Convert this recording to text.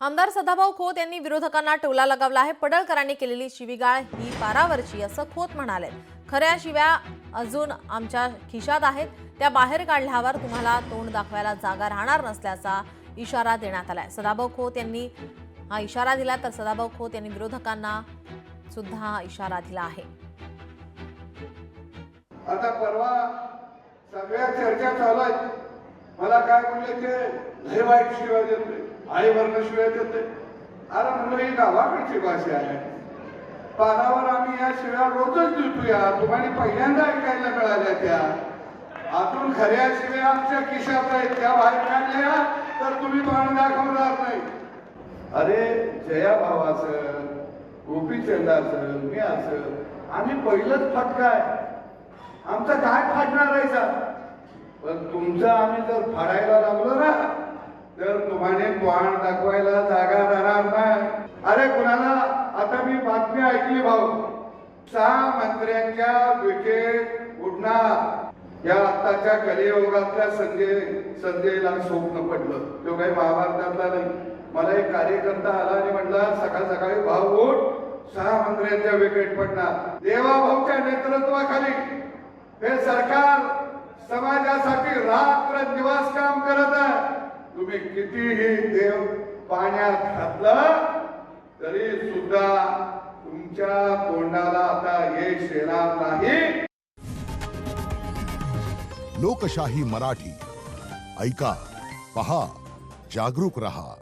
आमदार सदाभाऊ खोत यांनी विरोधकांना टोला लगावला आहे। पडळकरांनी केलेली शिवीगाळ ही पारावरची असं खोत म्हणाले। खऱ्या शिव्या अजून आमच्या खिशात आहेत, त्या बाहेर काढल्यावर तुम्हाला तोंड दाखवायला जागा राहणार नसल्याचा इशारा देण्यात आलाय। सदाभाऊ खोत यांनी हा इशारा दिला, तर सदाभाऊ खोत यांनी विरोधकांना सुद्धा हा इशारा दिला आहे। आता परवा सगळ्या चर्चा चालू आहेत, मला काय बोलले ते लय वाईट शिवाय देतोय, आई वर्ण शिवाय देतोय। अरे म्हणलं ही गावाकडची भाषा आहे, पानावर आम्ही या शिव्या रोजच देतोया, तुम्हाला पहिल्यांदा ऐकायला मिळाल्या त्या। आतून खऱ्या शिव्या आमच्या खिशात आहेत, त्या बाहेर काढल्या तर तुम्ही तोंड दाखवणार नाही। अरे जया भावाचं, गोपीचंदाचं, मी असं आम्ही पहिलंच फटकाय, आमचा काय फाडणार आहे सा? पण तुमचं आम्ही जर फाडायला लागलो ना तर तुम्हाला तोंड दाखवायला जागा राहणार नाही। अरे कुणाला आता मी बातमी ऐकली भाऊ, 6 मंत्र्यांच्या विकेट उडणार। या आताच्या कलियुगातल्या संजयला स्वप्न पडलं, तो काही महाभारतातला नाही। मला एक कार्यकर्ता आला आणि म्हटला सकाळ सकाळी भाऊ उठ, 6 मंत्र्यांच्या विकेट पडणार। देवा भाऊच्या नेतृत्वाखाली हे सरकार समाजासाठी रात्र दिवस काम करत आहे। तुम्ही कितीही देव पाण्यात घातलं तरी सुद्धा तुमच्या तोंडाला आता यश येणार नाही। लोकशाही मराठी ऐका, पहा, जागरूक रहा।